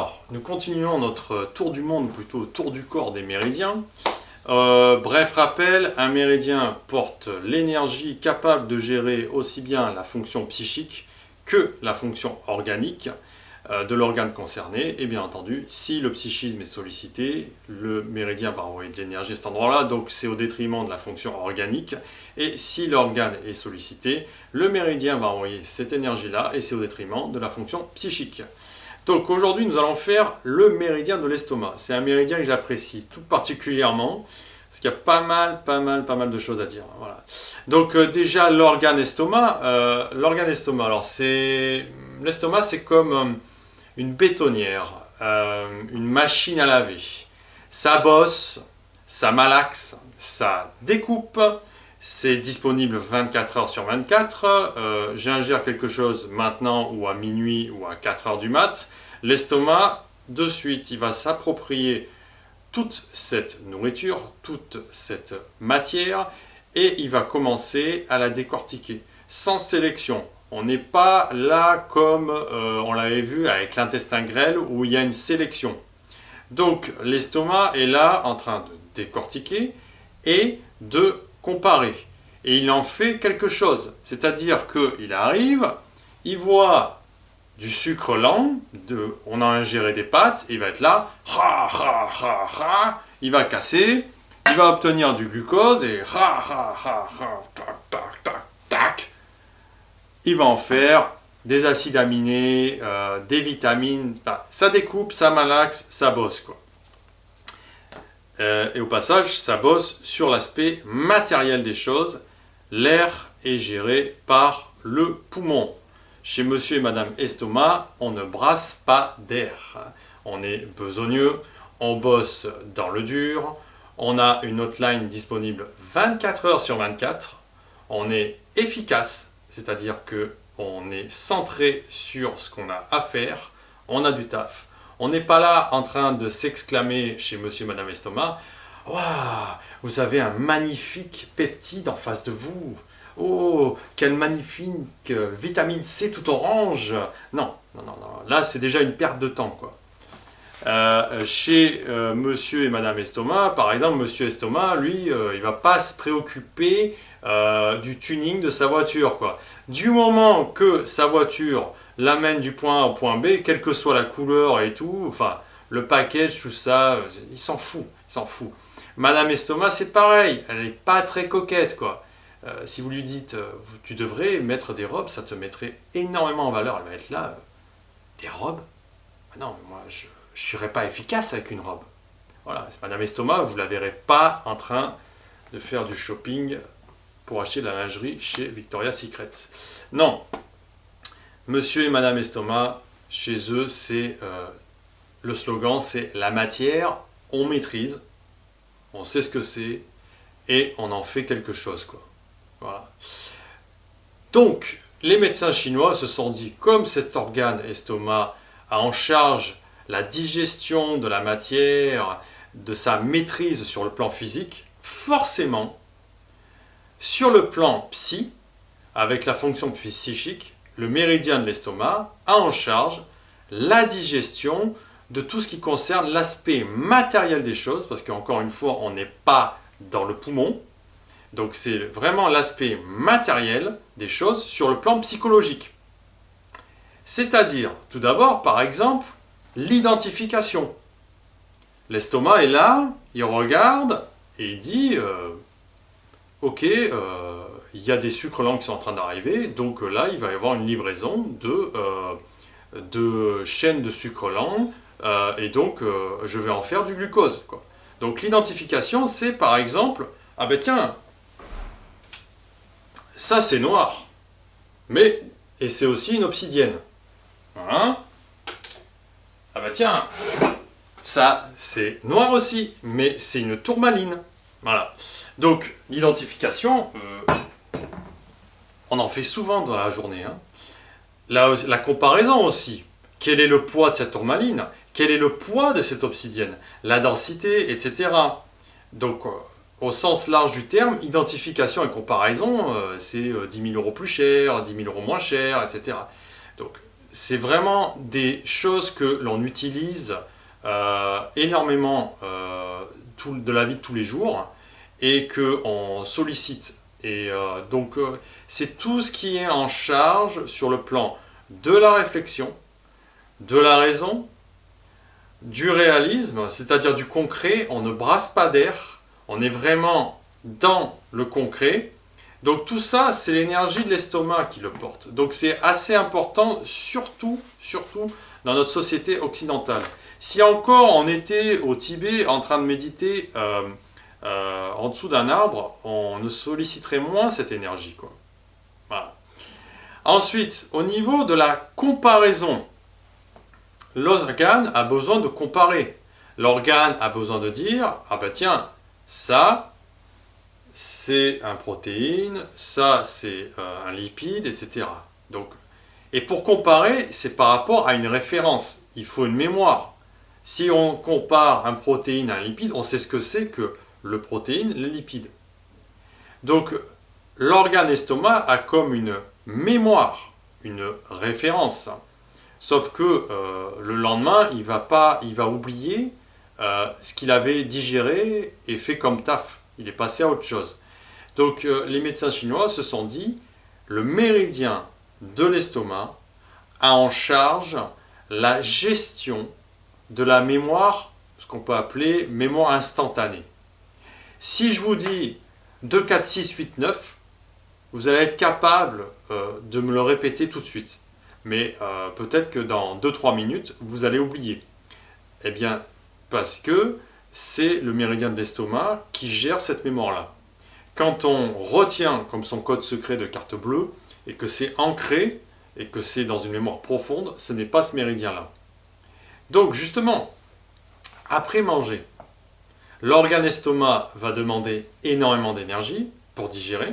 Alors, nous continuons notre tour du monde, ou plutôt tour du corps des méridiens. Bref rappel, un méridien porte l'énergie capable de gérer aussi bien la fonction psychique que la fonction organique de l'organe concerné. Et bien entendu, si le psychisme est sollicité, le méridien va envoyer de l'énergie à cet endroit-là, donc c'est au détriment de la fonction organique. Et si l'organe est sollicité, le méridien va envoyer cette énergie-là et c'est au détriment de la fonction psychique. Donc aujourd'hui, nous allons faire le méridien de l'estomac. C'est un méridien que j'apprécie tout particulièrement, parce qu'il y a pas mal de choses à dire. Voilà. Donc déjà, l'organe estomac. Alors l'estomac, c'est comme une bétonnière, une machine à laver. Ça bosse, ça malaxe, ça découpe. C'est disponible 24 heures sur 24. J'ingère quelque chose maintenant ou à minuit ou à 4 heures du mat. L'estomac, de suite, il va s'approprier toute cette nourriture, toute cette matière et il va commencer à la décortiquer sans sélection. On n'est pas là comme on l'avait vu avec l'intestin grêle où il y a une sélection. Donc l'estomac est là en train de décortiquer et de comparer. Et il en fait quelque chose. C'est-à-dire qu'il arrive, il voit du sucre lent, on a ingéré des pâtes, et il va être là, il va casser, il va obtenir du glucose, et tac, il va en faire des acides aminés, des vitamines, ça découpe, ça malaxe, ça bosse quoi. Et au passage, ça bosse sur l'aspect matériel des choses. L'air est géré par le poumon. Chez monsieur et madame estomac, on ne brasse pas d'air. On est besogneux, on bosse dans le dur, on a une hotline disponible 24 heures sur 24, on est efficace, c'est-à-dire qu'on est centré sur ce qu'on a à faire, on a du taf. On n'est pas là en train de s'exclamer chez monsieur et madame estomac « Waouh, vous avez un magnifique peptide en face de vous !» « Oh, quelle magnifique vitamine C tout orange !» Non, là c'est déjà une perte de temps quoi. Chez monsieur et madame estomac, par exemple, monsieur estomac, lui, il va pas se préoccuper du tuning de sa voiture quoi. Du moment que sa voiture l'amène du point A au point B, quelle que soit la couleur et tout, enfin, le package, tout ça, il s'en fout, Madame estomac, c'est pareil, elle n'est pas très coquette quoi. Si vous lui dites tu devrais mettre des robes, ça te mettrait énormément en valeur. Elle va être là, des robes? Non, moi je ne serais pas efficace avec une robe. Voilà, madame estomac, vous ne la verrez pas en train de faire du shopping pour acheter de la lingerie chez Victoria's Secret. Non, monsieur et madame estomac, chez eux, c'est le slogan, c'est la matière, on maîtrise, on sait ce que c'est et on en fait quelque chose quoi. Voilà. Donc, les médecins chinois se sont dit, comme cet organe estomac a en charge la digestion de la matière, de sa maîtrise sur le plan physique, forcément, sur le plan psy, avec la fonction psychique, le méridien de l'estomac a en charge la digestion de tout ce qui concerne l'aspect matériel des choses, parce qu'encore une fois, on n'est pas dans le poumon. Donc c'est vraiment l'aspect matériel des choses sur le plan psychologique. C'est-à-dire, tout d'abord, par exemple, l'identification. L'estomac est là, il regarde et il dit ok, il y a des sucres lents qui sont en train d'arriver, donc là il va y avoir une livraison de chaînes de sucres lents et donc je vais en faire du glucose quoi. Donc l'identification c'est par exemple, ah ben tiens, ça c'est noir, et c'est aussi une obsidienne. Hein? Ah bah tiens, ça c'est noir aussi, mais c'est une tourmaline. Voilà. Donc l'identification, on en fait souvent dans la journée. Hein. La comparaison aussi. Quel est le poids de cette tourmaline? Quel est le poids de cette obsidienne? La densité, etc. Donc au sens large du terme, identification et comparaison, c'est 10 000 € plus cher, 10 000 € moins cher, etc. Donc, c'est vraiment des choses que l'on utilise énormément de la vie de tous les jours et qu'on sollicite. Et donc, c'est tout ce qui est en charge sur le plan de la réflexion, de la raison, du réalisme, c'est-à-dire du concret. On ne brasse pas d'air, on est vraiment dans le concret. Donc tout ça, c'est l'énergie de l'estomac qui le porte. Donc c'est assez important, surtout dans notre société occidentale. Si encore on était au Tibet en train de méditer en dessous d'un arbre, on ne solliciterait moins cette énergie, quoi. Voilà. Ensuite, au niveau de la comparaison, l'organe a besoin de comparer. L'organe a besoin de dire, ah bah tiens, ça, c'est un protéine, ça, c'est un lipide, etc. Donc, et pour comparer, c'est par rapport à une référence. Il faut une mémoire. Si on compare un protéine à un lipide, on sait ce que c'est que le protéine, le lipide. Donc, l'organe estomac a comme une mémoire, une référence. Sauf que le lendemain, il va oublier ce qu'il avait digéré et fait comme taf. Il est passé à autre chose. Donc les médecins chinois se sont dit, le méridien de l'estomac a en charge la gestion de la mémoire, ce qu'on peut appeler mémoire instantanée. Si je vous dis 2, 4, 6, 8, 9, vous allez être capable de me le répéter tout de suite. Mais peut-être que dans 2-3 minutes, vous allez oublier. Eh bien, parce que c'est le méridien de l'estomac qui gère cette mémoire-là. Quand on retient comme son code secret de carte bleue, et que c'est ancré, et que c'est dans une mémoire profonde, ce n'est pas ce méridien-là. Donc justement, après manger, l'organe estomac va demander énormément d'énergie pour digérer,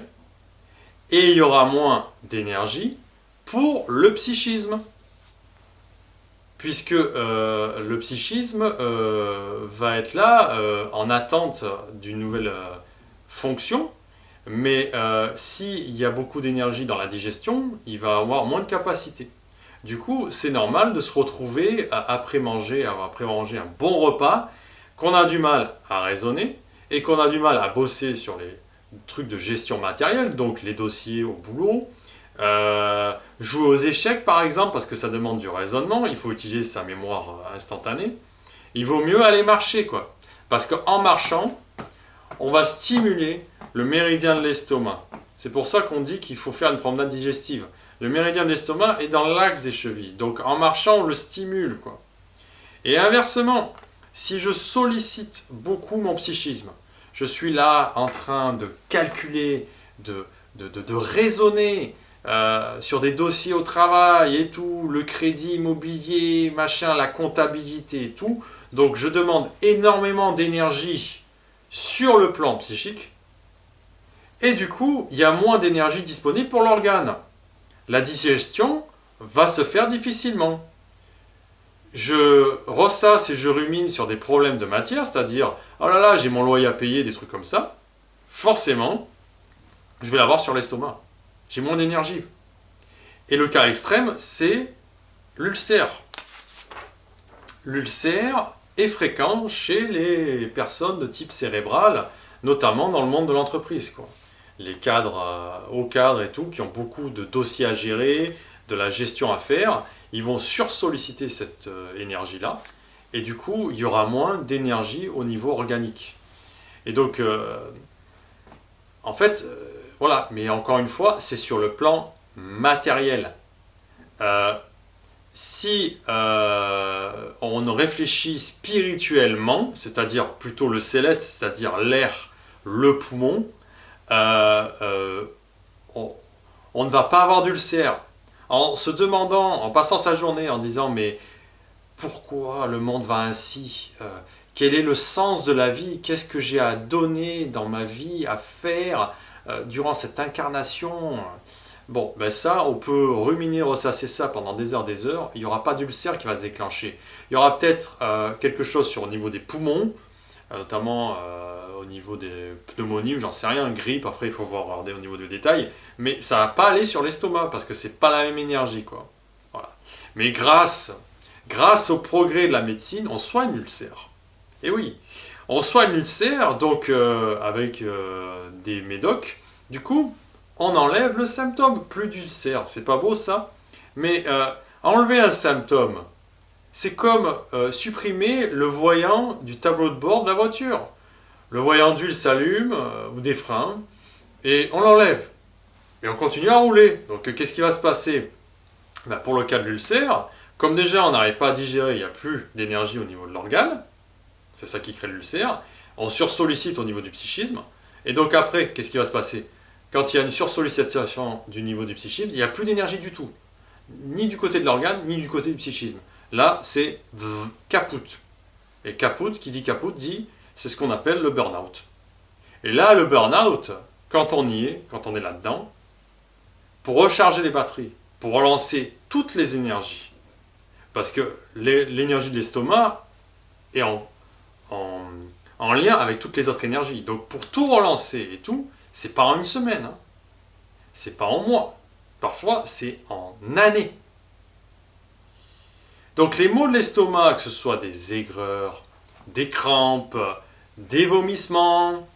et il y aura moins d'énergie pour le psychisme. Puisque le psychisme va être là en attente d'une nouvelle fonction, mais s'il y a beaucoup d'énergie dans la digestion, il va avoir moins de capacité. Du coup, c'est normal de se retrouver après manger un bon repas, qu'on a du mal à raisonner et qu'on a du mal à bosser sur les trucs de gestion matérielle, donc les dossiers au boulot, jouer aux échecs par exemple, parce que ça demande du raisonnement, il faut utiliser sa mémoire instantanée. Il vaut mieux aller marcher, quoi. Parce qu'en marchant, on va stimuler le méridien de l'estomac. C'est pour ça qu'on dit qu'il faut faire une promenade digestive. Le méridien de l'estomac est dans l'axe des chevilles. Donc en marchant, on le stimule, quoi. Et inversement, si je sollicite beaucoup mon psychisme, je suis là en train de calculer, de raisonner sur des dossiers au travail et tout, le crédit immobilier, machin, la comptabilité et tout. Donc je demande énormément d'énergie sur le plan psychique. Et du coup, il y a moins d'énergie disponible pour l'organe. La digestion va se faire difficilement. Je ressasse et je rumine sur des problèmes de matière, c'est-à-dire, oh là là, j'ai mon loyer à payer, des trucs comme ça. Forcément, je vais l'avoir sur l'estomac. J'ai moins d'énergie. Et le cas extrême, c'est l'ulcère. L'ulcère est fréquent chez les personnes de type cérébral, notamment dans le monde de l'entreprise, quoi. Les cadres, hauts cadres et tout, qui ont beaucoup de dossiers à gérer, de la gestion à faire, ils vont sursolliciter cette énergie-là, et du coup, il y aura moins d'énergie au niveau organique. Et donc, en fait, voilà, mais encore une fois, c'est sur le plan matériel. Si on réfléchit spirituellement, c'est-à-dire plutôt le céleste, c'est-à-dire l'air, le poumon, on ne va pas avoir d'ulcère. En se demandant, en passant sa journée en disant mais pourquoi le monde va ainsi, quel est le sens de la vie, qu'est-ce que j'ai à donner dans ma vie, à faire durant cette incarnation. Bon, ben ça, on peut ruminer, ressasser ça pendant des heures, il n'y aura pas d'ulcère qui va se déclencher. Il y aura peut-être quelque chose au niveau des poumons, notamment au niveau des pneumonies, ou j'en sais rien, grippe, après il faut voir regarder au niveau du détail, mais ça va pas aller sur l'estomac, parce que c'est pas la même énergie, quoi. Voilà. Mais grâce au progrès de la médecine, on soigne l'ulcère. Et oui, on soigne l'ulcère, donc avec des médocs. Du coup, on enlève le symptôme, plus d'ulcère. C'est pas beau ça? Mais enlever un symptôme, c'est comme supprimer le voyant du tableau de bord de la voiture. Le voyant d'huile s'allume, ou des freins, et on l'enlève. Et on continue à rouler. Donc qu'est-ce qui va se passer? Ben, pour le cas de l'ulcère, comme déjà on n'arrive pas à digérer, il n'y a plus d'énergie au niveau de l'organe, c'est ça qui crée l'ulcère, on sursollicite au niveau du psychisme, et donc après, qu'est-ce qui va se passer? Quand il y a une sursollicitation du niveau du psychisme, il n'y a plus d'énergie du tout, ni du côté de l'organe, ni du côté du psychisme. Là, c'est caput. Et caput, qui dit caput, dit, c'est ce qu'on appelle le burn-out. Et là, le burn-out, quand on y est, quand on est là-dedans, pour recharger les batteries, pour relancer toutes les énergies, parce que l'énergie de l'estomac est en lien avec toutes les autres énergies. Donc pour tout relancer et tout, c'est pas en une semaine, hein. C'est pas en mois, parfois c'est en années. Donc les maux de l'estomac, que ce soit des aigreurs, des crampes, des vomissements,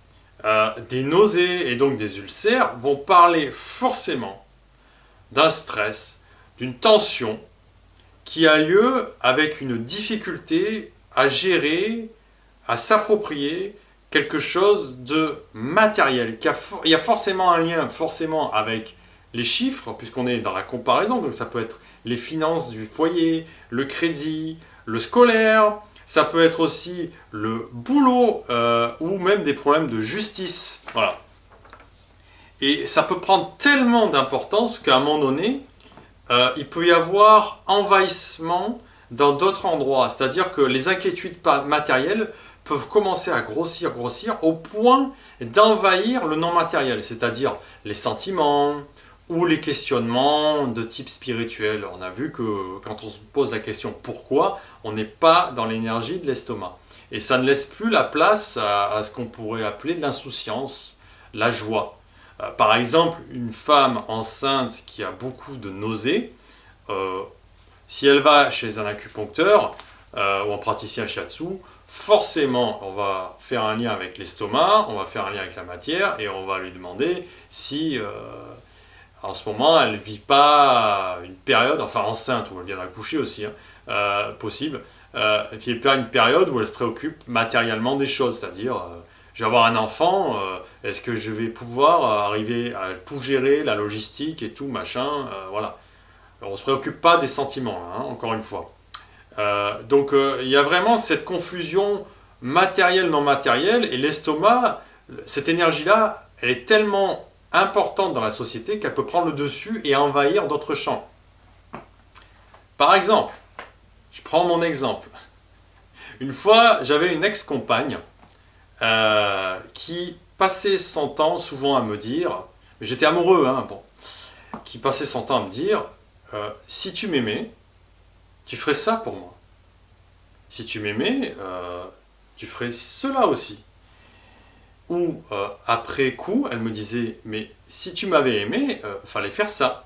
des nausées et donc des ulcères, vont parler forcément d'un stress, d'une tension qui a lieu avec une difficulté à gérer, à s'approprier quelque chose de matériel. Il y a forcément un lien forcément avec les chiffres, puisqu'on est dans la comparaison, donc ça peut être les finances du foyer, le crédit, le scolaire, ça peut être aussi le boulot ou même des problèmes de justice. Voilà. Et ça peut prendre tellement d'importance qu'à un moment donné, il peut y avoir envahissement dans d'autres endroits. C'est-à-dire que les inquiétudes matérielles peuvent commencer à grossir au point d'envahir le non matériel, c'est-à-dire les sentiments ou les questionnements de type spirituel. On a vu que quand on se pose la question pourquoi, on n'est pas dans l'énergie de l'estomac. Et ça ne laisse plus la place à ce qu'on pourrait appeler l'insouciance, la joie. Par exemple, une femme enceinte qui a beaucoup de nausées, si elle va chez un acupuncteur ou un praticien shiatsu, forcément on va faire un lien avec l'estomac, on va faire un lien avec la matière et on va lui demander si en ce moment elle ne vit pas une période, enfin enceinte ou elle vient d'accoucher aussi, hein, possible, elle vit pas une période où elle se préoccupe matériellement des choses, c'est-à-dire je vais avoir un enfant, est-ce que je vais pouvoir arriver à tout gérer, la logistique et tout, machin, voilà. Alors, on ne se préoccupe pas des sentiments, hein, encore une fois. Donc il y a vraiment cette confusion matérielle-non matérielle, et l'estomac, cette énergie-là, elle est tellement importante dans la société qu'elle peut prendre le dessus et envahir d'autres champs. Par exemple, je prends mon exemple. Une fois, j'avais une ex-compagne qui passait son temps souvent à me dire, mais j'étais amoureux, hein, bon, qui passait son temps à me dire, si tu m'aimais, tu ferais ça pour moi. Si tu m'aimais, tu ferais cela aussi. Ou après coup, elle me disait, mais si tu m'avais aimé, fallait faire ça.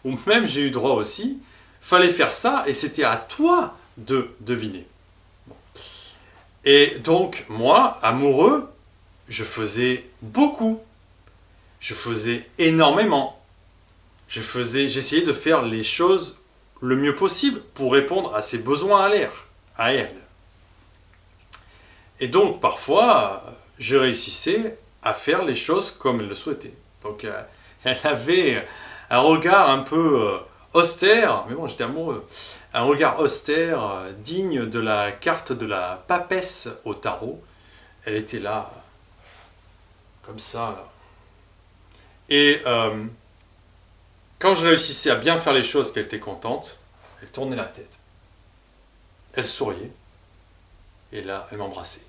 Ou même j'ai eu droit aussi, fallait faire ça et c'était à toi de deviner. Bon. Et donc moi, amoureux, je faisais beaucoup. Je faisais énormément. J'essayais de faire les choses le mieux possible pour répondre à ses besoins à elle. Et donc parfois, je réussissais à faire les choses comme elle le souhaitait. Donc elle avait un regard un peu austère, mais bon, j'étais amoureux, un regard austère, digne de la carte de la papesse au tarot. Elle était là, comme ça, là. Et quand je réussissais à bien faire les choses, qu'elle était contente, elle tournait la tête. Elle souriait. Et là, elle m'embrassait.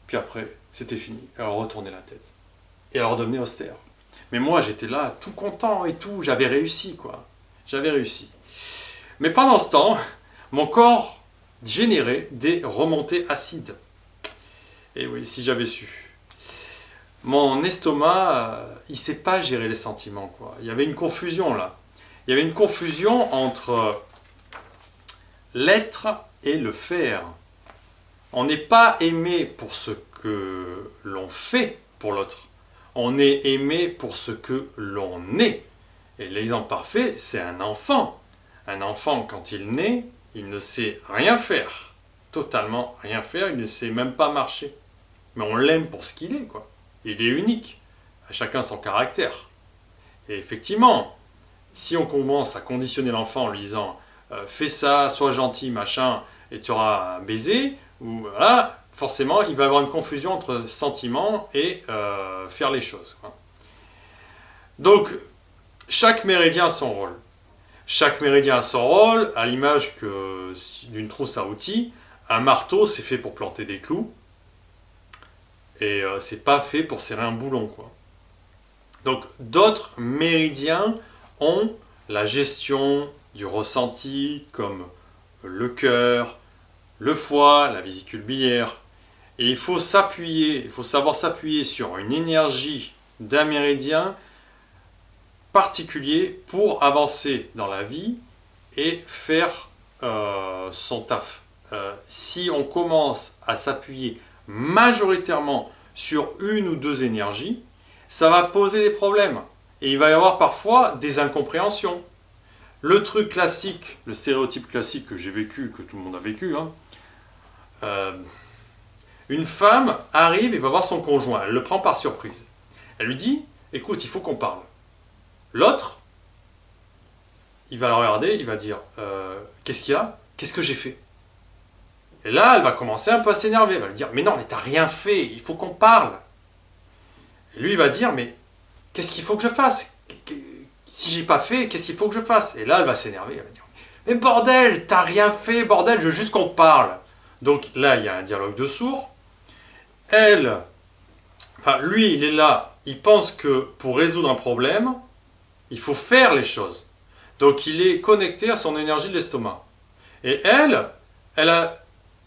Puis après, c'était fini. Elle retournait la tête. Et elle redevenait austère. Mais moi, j'étais là, tout content et tout. J'avais réussi, quoi. J'avais réussi. Mais pendant ce temps, mon corps générait des remontées acides. Et oui, si j'avais su. Mon estomac, il ne sait pas gérer les sentiments, quoi. Il y avait une confusion, là. Il y avait une confusion entre l'être et le faire. On n'est pas aimé pour ce que l'on fait pour l'autre. On est aimé pour ce que l'on est. Et l'exemple parfait, c'est un enfant. Un enfant, quand il naît, il ne sait rien faire. Totalement rien faire, il ne sait même pas marcher. Mais on l'aime pour ce qu'il est, quoi. Il est unique. À chacun son caractère. Et effectivement, si on commence à conditionner l'enfant en lui disant fais ça, sois gentil, machin, et tu auras un baiser, ou voilà, forcément, il va y avoir une confusion entre sentiment et faire les choses, quoi. Donc, chaque méridien a son rôle. Chaque méridien a son rôle, à l'image d'une trousse à outils. Un marteau, c'est fait pour planter des clous. Et c'est pas fait pour serrer un boulon, quoi. Donc, d'autres méridiens ont la gestion du ressenti, comme le cœur, le foie, la vésicule biliaire. Et il faut savoir s'appuyer sur une énergie d'un méridien particulier pour avancer dans la vie et faire son taf. Si on commence à s'appuyer majoritairement sur une ou deux énergies, ça va poser des problèmes. Et il va y avoir parfois des incompréhensions. Le truc classique, le stéréotype classique que j'ai vécu, que tout le monde a vécu, une femme arrive et va voir son conjoint, elle le prend par surprise. Elle lui dit, écoute, il faut qu'on parle. L'autre, il va la regarder, il va dire, qu'est-ce qu'il y a? Qu'est-ce que j'ai fait? Et là, elle va commencer un peu à s'énerver, elle va lui dire, mais non, mais t'as rien fait, il faut qu'on parle. Et lui, il va dire, mais qu'est-ce qu'il faut que je fasse? Si j'ai pas fait, qu'est-ce qu'il faut que je fasse? Et là, elle va s'énerver, elle va dire, mais bordel, t'as rien fait, bordel, je veux juste qu'on parle. Donc là, il y a un dialogue de sourds. Lui, il est là, il pense que pour résoudre un problème, il faut faire les choses. Donc il est connecté à son énergie de l'estomac. Et elle a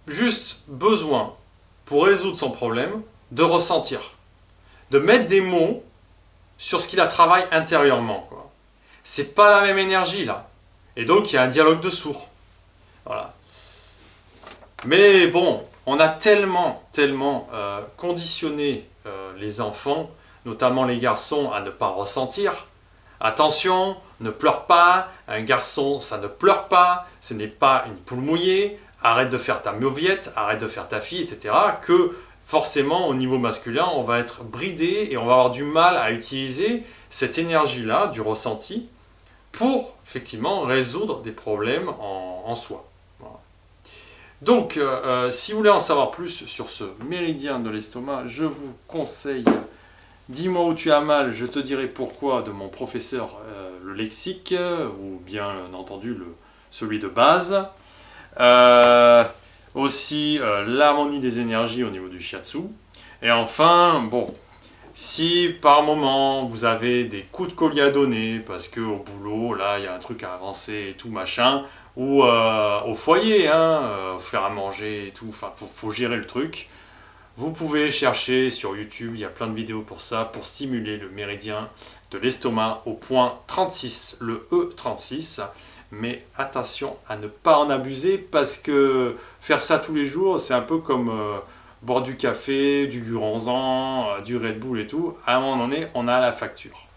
juste besoin, pour résoudre son problème, de ressentir. De mettre des mots sur ce qui la travaille intérieurement, quoi. C'est pas la même énergie, là. Et donc il y a un dialogue de sourds. Voilà. Mais bon, on a tellement conditionné les enfants, notamment les garçons, à ne pas ressentir. Attention, ne pleure pas, un garçon, ça ne pleure pas, ce n'est pas une poule mouillée, arrête de faire ta mauviette, arrête de faire ta fille, etc. Que forcément, au niveau masculin, on va être bridé et on va avoir du mal à utiliser cette énergie-là, du ressenti, pour effectivement résoudre des problèmes en soi. Voilà. Donc, si vous voulez en savoir plus sur ce méridien de l'estomac, je vous conseille Dis-moi où tu as mal, je te dirai pourquoi de mon professeur le lexique, ou bien entendu celui de base. Aussi l'harmonie des énergies au niveau du shiatsu. Et enfin, bon, si par moment vous avez des coups de collier à donner, parce qu'au boulot, là, il y a un truc à avancer et tout machin, ou au foyer, faire à manger et tout, enfin, faut gérer le truc. Vous pouvez chercher sur YouTube, il y a plein de vidéos pour ça, pour stimuler le méridien de l'estomac au point 36, le E36. Mais attention à ne pas en abuser parce que faire ça tous les jours, c'est un peu comme boire du café, du Guronzan, du Red Bull et tout. À un moment donné, on a la facture.